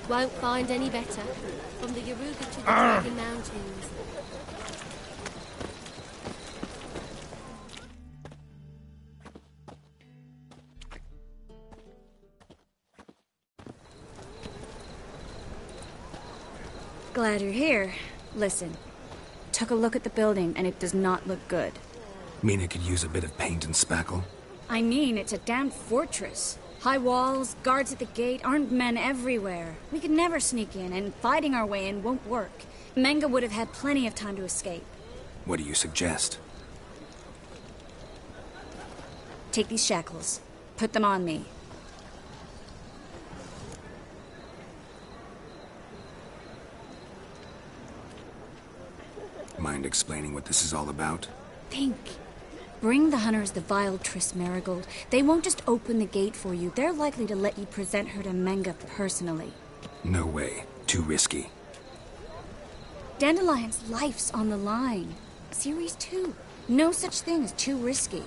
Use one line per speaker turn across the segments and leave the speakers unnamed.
Won't find any better. From the Yaruga to the Dragon Mountains.
Glad you're here. Listen, took a look at the building and it does not look good.
Mean it could use a bit of paint and spackle?
I mean, it's a damn fortress. High walls, guards at the gate, armed men everywhere. We could never sneak in, and fighting our way in won't work. Menga would have had plenty of time to escape.
What do you suggest?
Take these shackles. Put them on me.
Mind explaining what this is all about?
Think. Bring the hunters the vile Triss Marigold. They won't just open the gate for you. They're likely to let you present her to Menga personally.
No way. Too risky.
Dandelion's life's on the line. Series 2. No such thing as too risky.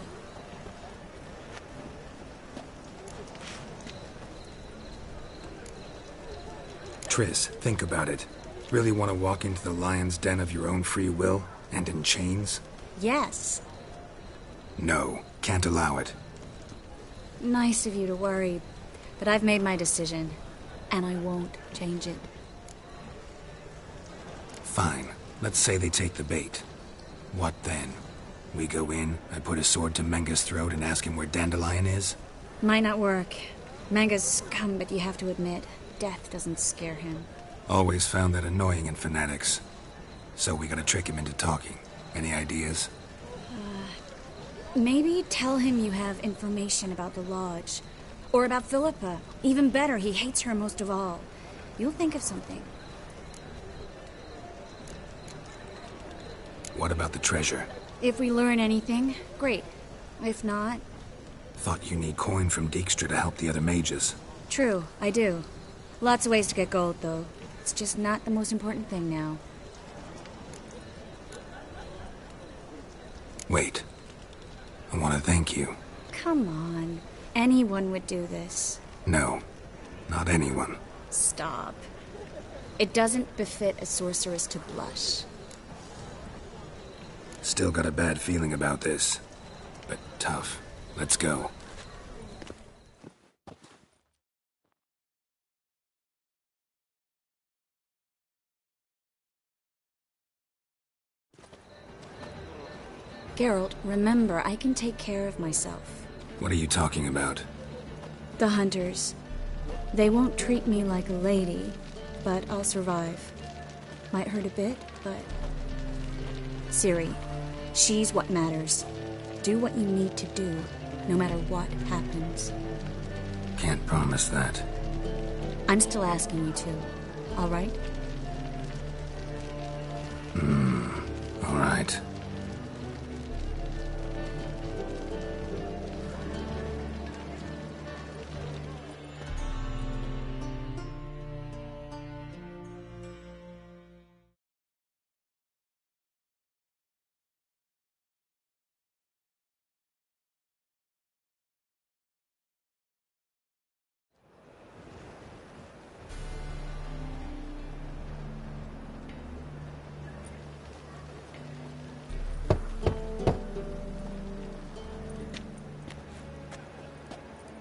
Triss, think about it. Really want to walk into the lion's den of your own free will, and in chains?
Yes.
No, can't allow it.
Nice of you to worry, but I've made my decision, and I won't change it.
Fine. Let's say they take the bait. What then? We go in, I put a sword to Menga's throat and ask him where Dandelion is? Might
not work. Menga's scum, but you have to admit, death doesn't scare him.
Always found that annoying in fanatics. So we gotta trick him into talking. Any ideas?
Maybe tell him you have information about the Lodge. Or about Philippa. Even better, he hates her most of all. You'll think of something.
What about the treasure?
If we learn anything, great. If not...
Thought you need coin from Dijkstra to help the other mages.
True, I do. Lots of ways to get gold, though. It's just not the most important thing now.
Wait. I want to thank you.
Come on. Anyone would do this.
No. Not anyone.
Stop. It doesn't befit a sorceress to blush.
Still got a bad feeling about this. But tough. Let's go.
Geralt, remember, I can take care of myself.
What are you talking about?
The hunters. They won't treat me like a lady, but I'll survive. Might hurt a bit, but... Ciri, she's what matters. Do what you need to do, no matter what happens.
Can't promise that.
I'm still asking you to, all right?
All right.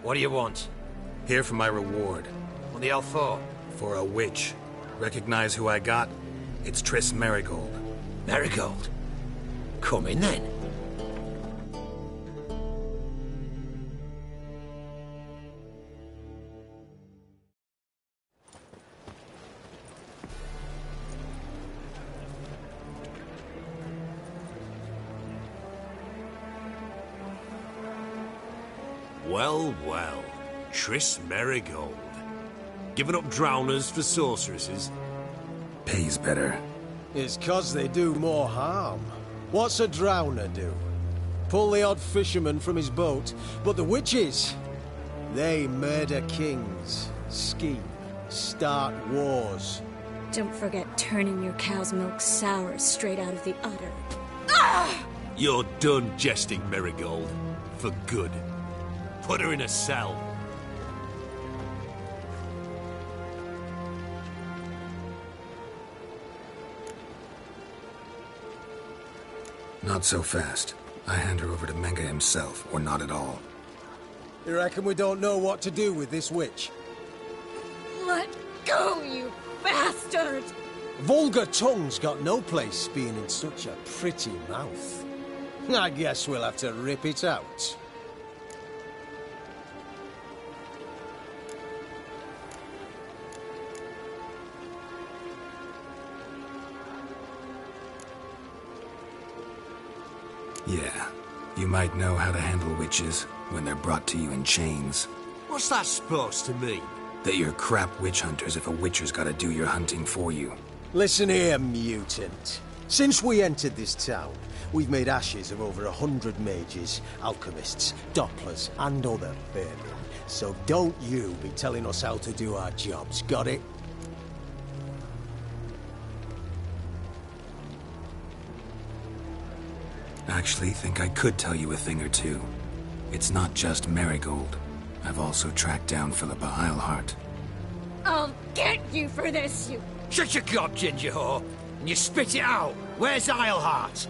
What do you want?
Here for my reward.
What the hell for?
For a witch. Recognize who I got? It's Triss Marigold.
Marigold? Come in then. Well, well. Triss Marigold. Giving up drowners for sorceresses?
Pays better.
It's 'cause they do more harm. What's a drowner do? Pull the odd fisherman from his boat, but the witches, they murder kings, scheme, start wars.
Don't forget turning your cow's milk sour straight out of the udder.
You're done jesting, Marigold. For good. Put her in a cell.
Not so fast. I hand her over to Menga himself, or not at all.
You reckon we don't know what to do with this witch?
Let go, you bastard!
Vulgar tongue's got no place being in such a pretty mouth. I guess we'll have to rip it out.
Yeah, you might know how to handle witches when they're brought to you in chains.
What's that supposed to mean?
That you're crap witch hunters if a witcher's gotta do your hunting for you.
Listen here, mutant. Since we entered this town, we've made ashes of over 100 mages, alchemists, dopplers, and other vermin. So don't you be telling us how to do our jobs, got it?
Actually, think I could tell you a thing or two. It's not just Marigold. I've also tracked down Philippa Eilhart.
I'll get you for this, you...
Shut your gob, ginger whore, and you spit it out. Where's Eilhart?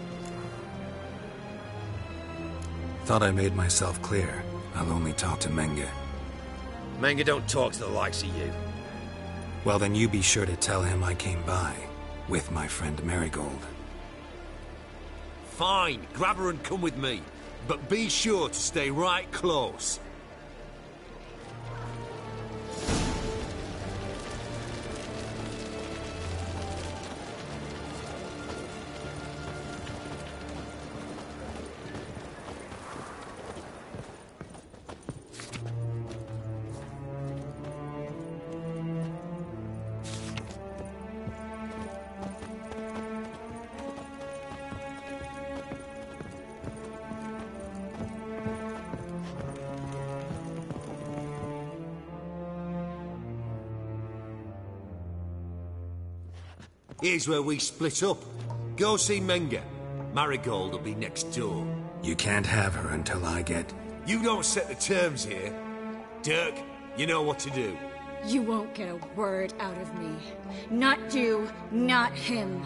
Thought I made myself clear. I'll only talk to Menga.
Menga don't talk to the likes of you.
Well, then you be sure to tell him I came by, with my friend Marigold.
Fine, grab her and come with me. But be sure to stay right close. Here's where we split up. Go see Menga. Marigold will be next door.
You can't have her until I get...
You don't set the terms here. Dirk, you know what to do.
You won't get a word out of me. Not you, not him.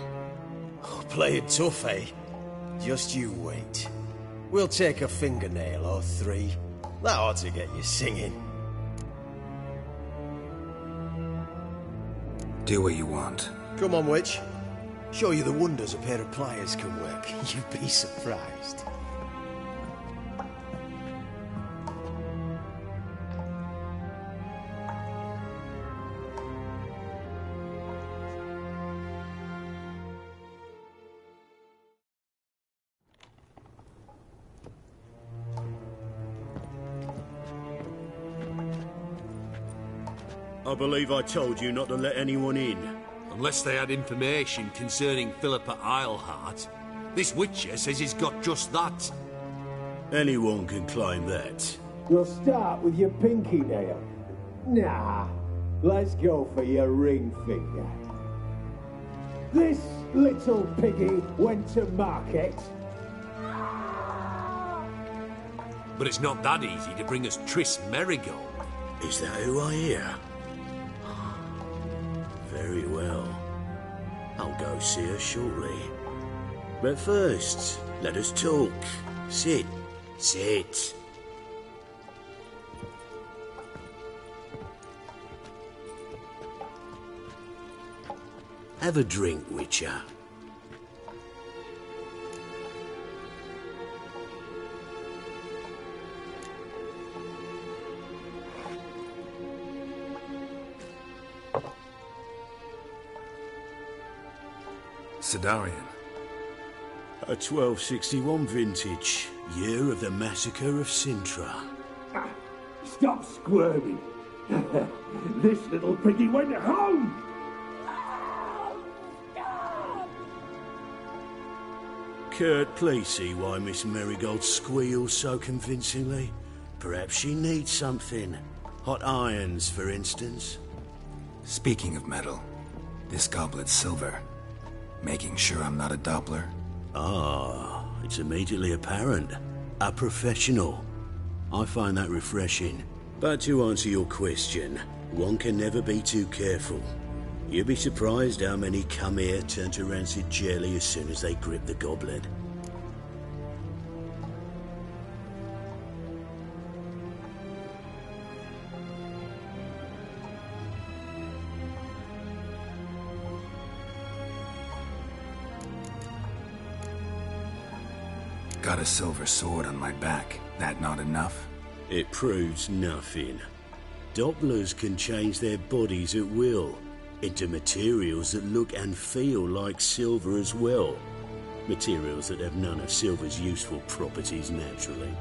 Oh, play it tough, eh? Just you wait. We'll take a fingernail or three. That ought to get you singing.
Do what you want.
Come on, witch. Show you the wonders a pair of pliers can work. You'd be surprised.
I believe I told you not to let anyone in.
Unless they had information concerning Philippa Eilhart. This witcher says he's got just that.
Anyone can claim that.
You'll start with your pinky nail. Nah, let's go for your ring finger. This little piggy went to market.
But it's not that easy to bring us Triss Merigold.
Is that who I hear? Very well. I'll go see her shortly. But first, let us talk. Sit. Sit. Have a drink, Witcher.
Sidarian.
A 1261 vintage, year of the massacre of Sintra.
Stop squirming. This little piggy went home.
Kurt, please see why Miss Marigold squeals so convincingly. Perhaps she needs something. Hot irons, for instance.
Speaking of metal, this goblet's silver. Making sure I'm not a Doppler?
Ah, it's immediately apparent. A professional. I find that refreshing. But to answer your question, one can never be too careful. You'd be surprised how many come here turn to rancid jelly as soon as they grip the goblet.
got a silver sword on my back. That not enough?
It proves nothing. Dopplers can change their bodies at will into materials that look and feel like silver as well. Materials that have none of silver's useful properties naturally.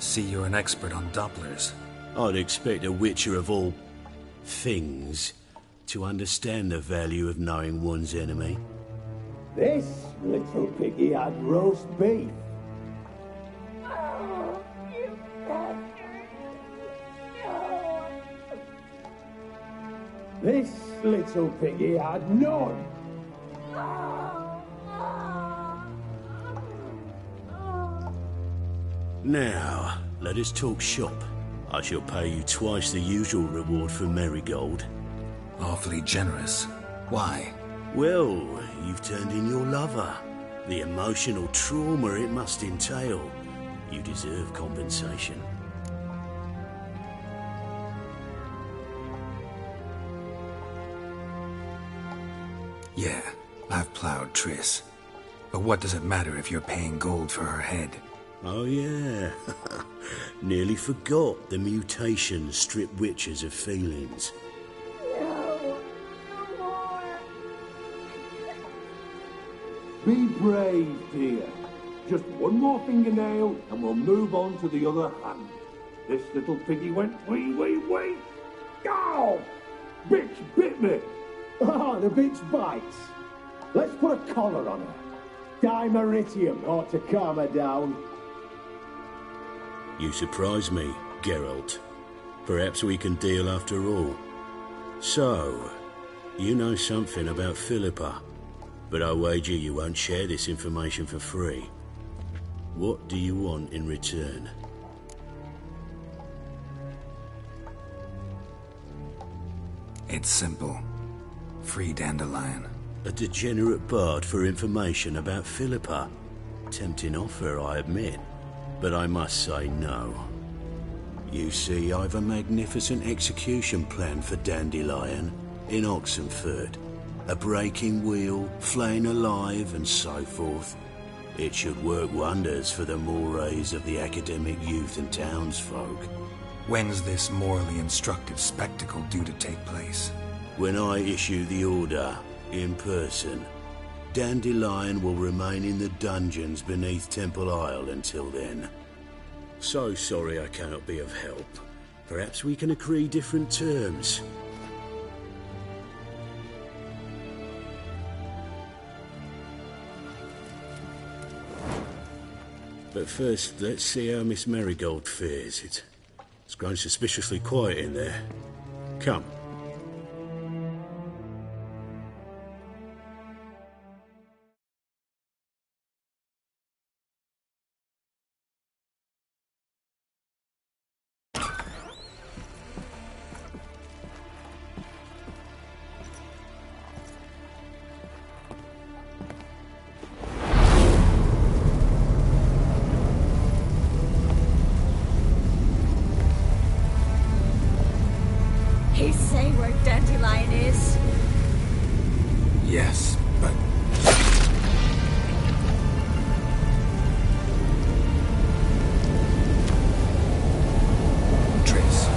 See, you're an expert on Dopplers.
I'd expect a witcher of all things to understand the value of knowing one's enemy.
This little piggy had roast beef. This little piggy had none.
Now, let us talk shop. I shall pay you twice the usual reward for Marigold.
Awfully generous. Why?
Well, you've turned in your lover. The emotional trauma it must entail. You deserve compensation.
Yeah, I've plowed Triss. But what does it matter if you're paying gold for her head?
Oh yeah, nearly forgot the mutations strip witches of feelings.
Be brave, dear. Just one more fingernail and we'll move on to the other hand. This little piggy went wee, wee, wee. Ow! Bitch bit me. Oh, the bitch bites. Let's put a collar on her. Dimeritium ought to calm her down.
You surprise me, Geralt. Perhaps we can deal after all. So, you know something about Philippa, but I wager you won't share this information for free. What do you want in return?
It's simple. Free Dandelion.
A degenerate bard for information about Philippa. Tempting offer, I admit, but I must say no. You see, I've a magnificent execution plan for Dandelion in Oxenford. A breaking wheel, flaying alive, and so forth. It should work wonders for the mores of the academic youth and townsfolk.
When's this morally instructive spectacle due to take place?
When I issue the order, in person. Dandelion will remain in the dungeons beneath Temple Isle until then. So sorry I cannot be of help. Perhaps we can agree different terms. But first, let's see how Miss Marigold fares. It's grown suspiciously quiet in there. Come.
He say where Dandelion is?
Yes, but... Triss.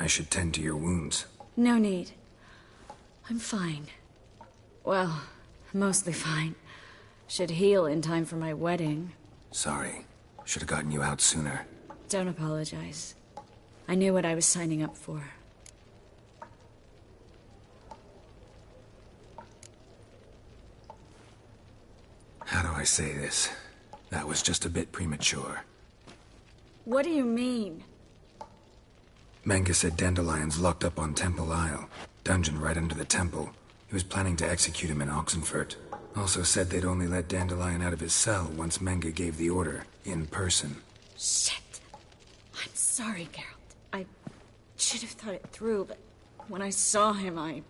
I should tend to your wounds.
No need. I'm fine. Well, mostly fine. Should heal in time for my wedding.
Sorry. Should have gotten you out sooner.
Don't apologize. I knew what I was signing up for.
How do I say this? That was just a bit premature.
What do you mean?
Menga said Dandelion's locked up on Temple Isle. Dungeon right under the temple. He was planning to execute him in Oxenfurt. Also said they'd only let Dandelion out of his cell once Menga gave the order, in person.
Shit. I'm sorry, Geralt. I should have thought it through, but when I saw him, I...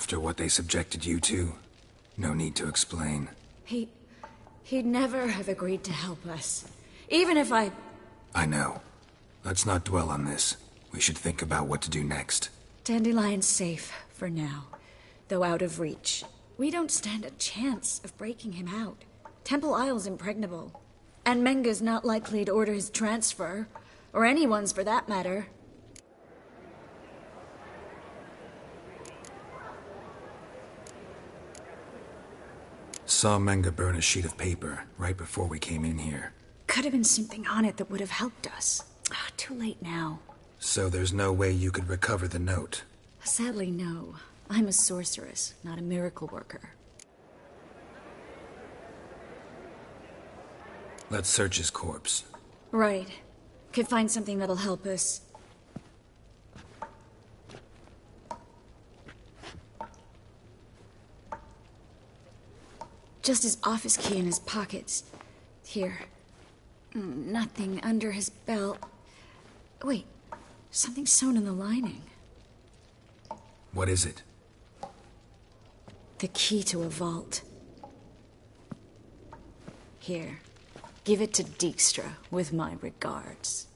After what they subjected you to, no need to explain.
He'd never have agreed to help us. Even if I
know. Let's not dwell on this. We should think about what to do next.
Dandelion's safe, for now. Though out of reach. We don't stand a chance of breaking him out. Temple Isle's impregnable. And Menga's not likely to order his transfer. Or anyone's, for that matter.
Saw Menga burn a sheet of paper right before we came in here.
Could have been something on it that would have helped us. Too late now.
So there's no way you could recover the note?
Sadly, no. I'm a sorceress, not a miracle worker.
Let's search his corpse.
Right. Could find something that'll help us. Just his office key in his pockets. Here. Nothing under his belt. Wait, something sewn in the lining.
What is it?
The key to a vault. Here, give it to Dijkstra with my regards.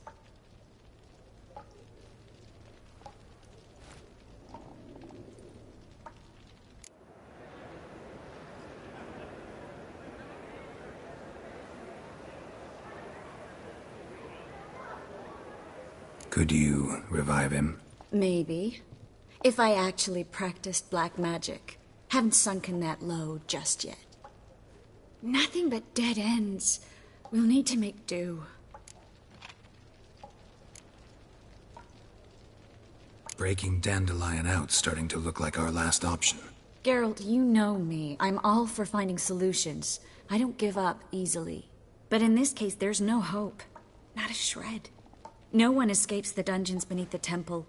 Could you revive him?
Maybe. If I actually practiced black magic. Haven't sunken that low just yet. Nothing but dead ends. We'll need to make do.
Breaking Dandelion out's starting to look like our last option.
Geralt, you know me. I'm all for finding solutions. I don't give up easily. But in this case, there's no hope. Not a shred. No one escapes the dungeons beneath the temple.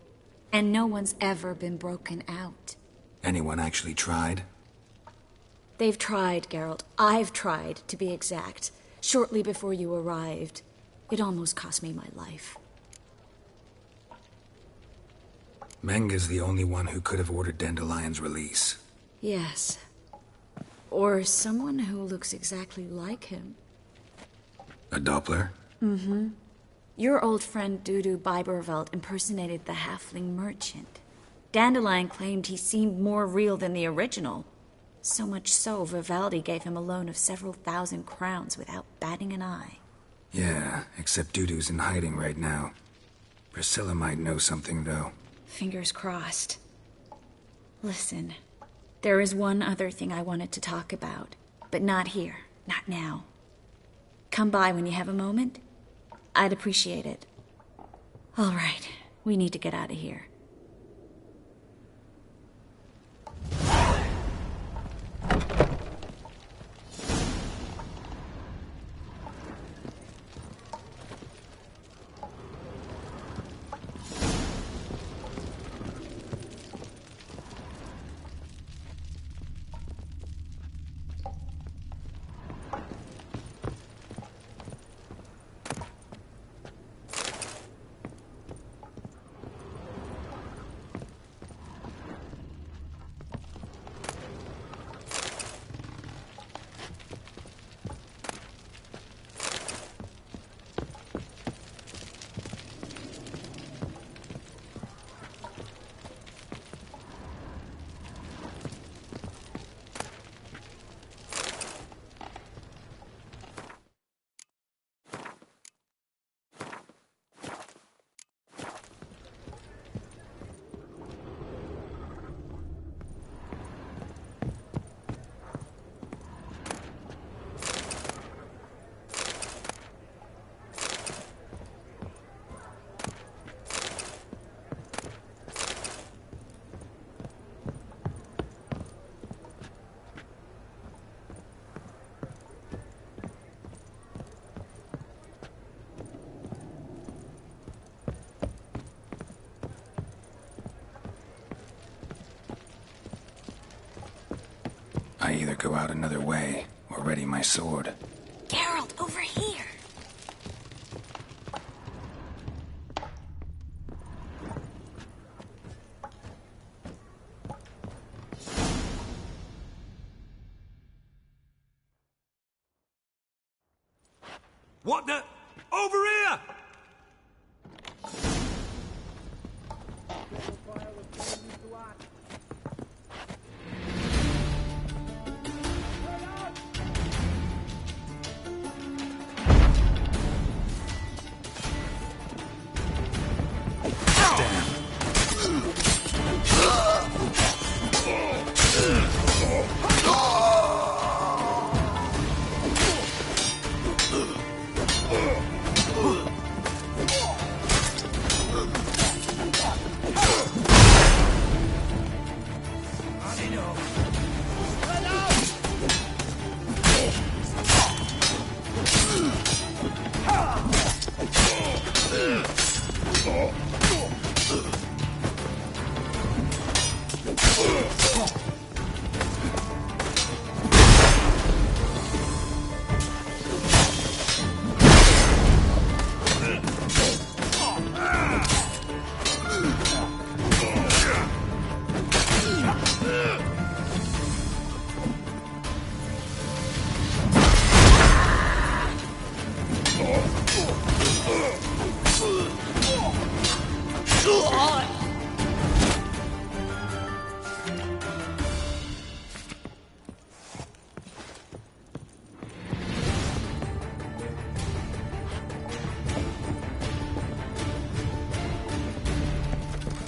And no one's ever been broken out.
Anyone actually tried?
They've tried, Geralt. I've tried, to be exact. Shortly before you arrived. It almost cost me my life.
Menga's the only one who could have ordered Dandelion's release.
Yes. Or someone who looks exactly like him.
A Doppler?
Mm-hmm. Your old friend Dudu Biberveld impersonated the halfling merchant. Dandelion claimed he seemed more real than the original. So much so, Vivaldi gave him a loan of several thousand crowns without batting an eye.
Yeah, except Dudu's in hiding right now. Priscilla might know something, though.
Fingers crossed. Listen, there is one other thing I wanted to talk about, but not here, not now. Come by when you have a moment. I'd appreciate it. All right, we need to get out of here.
I either go out another way, or ready my sword.
Geralt, over here!
What the... Over here!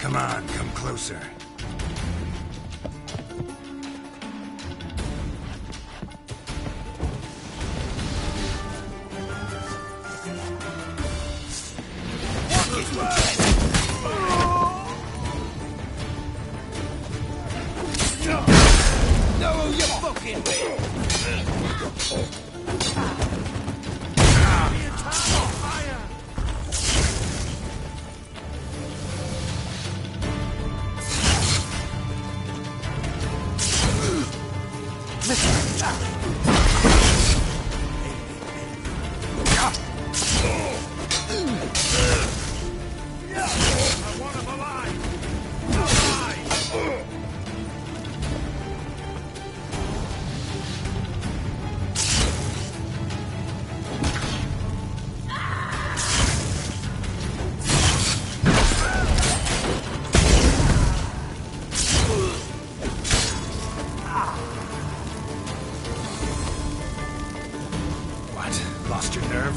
Come on, come closer.
Know who you're fucking with!
Lost your nerve?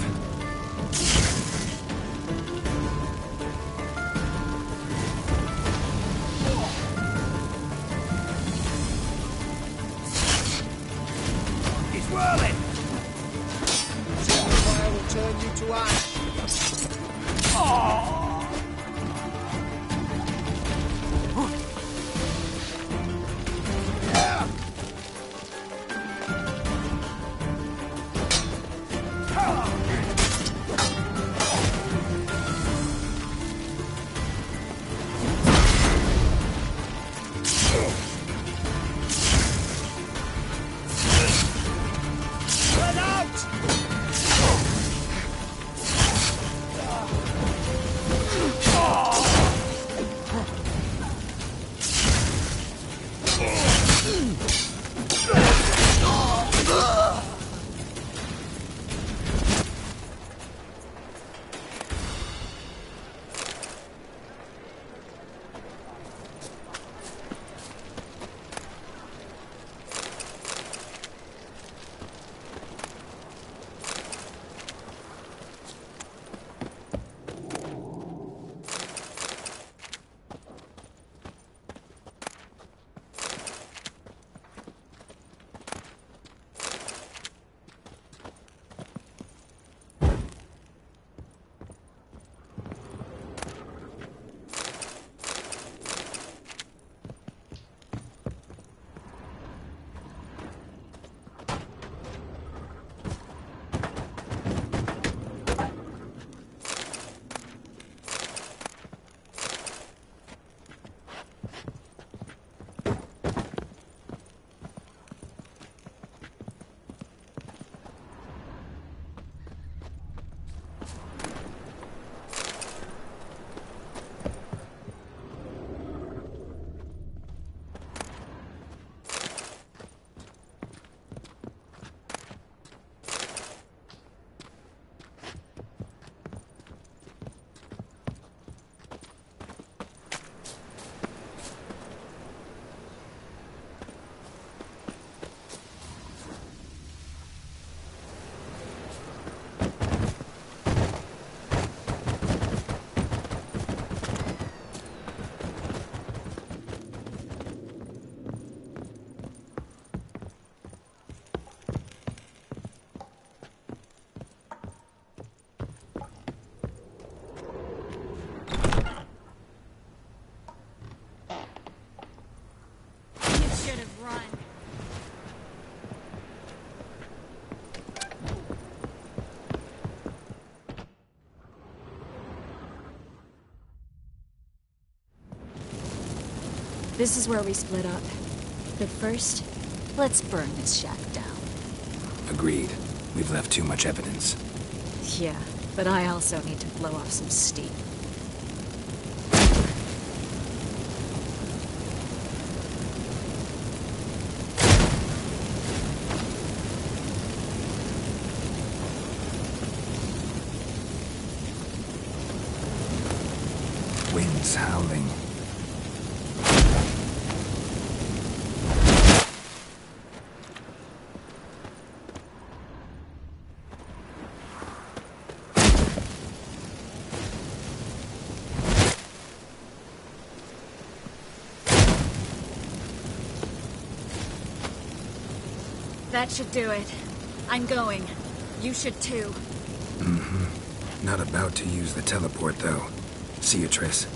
He's whirling!
Fire will turn you to ash.
This is where we split up. But first, let's burn this shack down.
Agreed. We've left too much evidence.
Yeah, but I also need to blow off some steam.
Wind's howling.
That should do it. I'm going. You should too.
Not about to use the teleport, though. See you, Triss.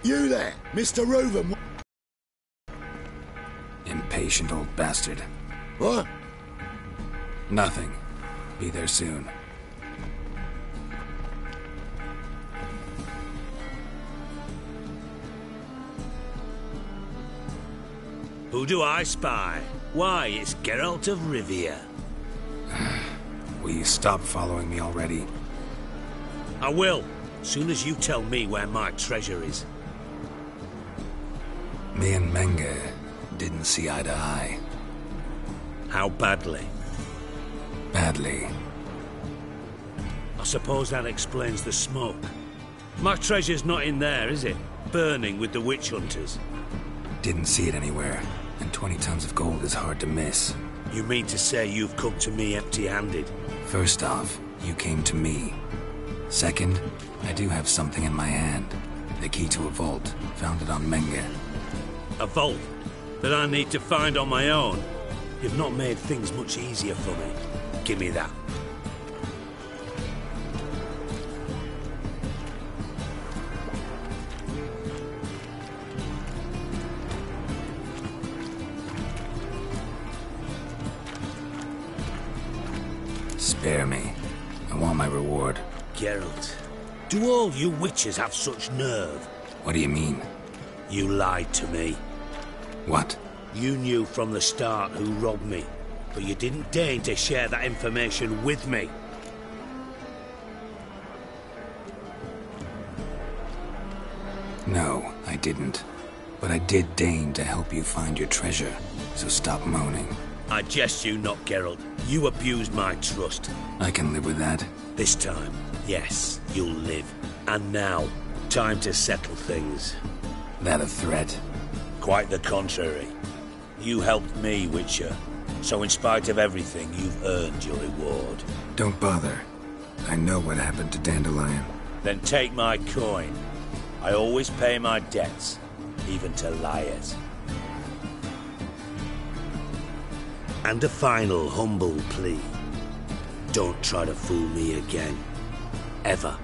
You there, Mr. Roven?
Impatient old bastard.
What?
Nothing. Be there soon.
Who do I spy? Why, it's Geralt of Rivia.
Will you stop following me already?
I will, soon as you tell me where my treasure is.
Me and Menge didn't see eye to eye.
How badly?
Badly.
I suppose that explains the smoke. My treasure's not in there, is it? Burning with the witch hunters.
Didn't see it anywhere, and 20 tons of gold is hard to miss.
You mean to say you've come to me empty-handed?
First off, you came to me. Second, I do have something in my hand. The key to a vault, found it on Menge.
A vault that I need to find on my own? You've not made things much easier for me. Give me that.
Spare me. I want my reward.
Geralt, do all you witches have such nerve?
What do you mean?
You lied to me.
What?
You knew from the start who robbed me, but you didn't deign to share that information with me.
No, I didn't. But I did deign to help you find your treasure, so stop moaning.
I jest you not, Geralt. You abused my trust.
I can live with that.
This time, yes, you'll live. And now, time to settle things.
That a threat?
Quite the contrary. You helped me, Witcher. So in spite of everything, you've earned your reward.
Don't bother. I know what happened to Dandelion.
Then take my coin. I always pay my debts, even to liars. And a final humble plea. Don't try to fool me again. Ever.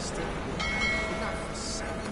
Master. Enough said.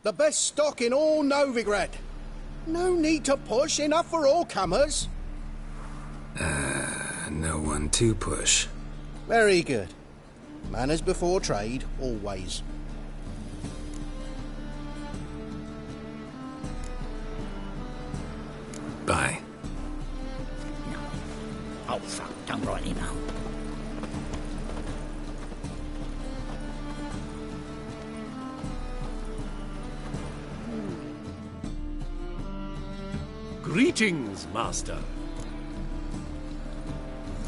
The best stock in all Novigrad. No need to push, enough for all comers.
No one to push.
Very good. Manners before trade, always.
Bye.
Oh, fuck, don't write an email.
Greetings, Master.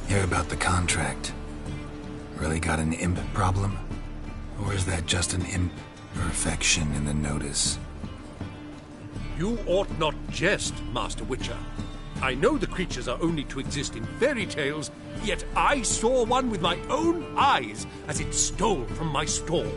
Hear about the contract. Really got an imp problem? Or is that just an imperfection in the notice?
You ought not jest, Master Witcher. I know the creatures are only to exist in fairy tales, yet I saw one with my own eyes as it stole from my stall.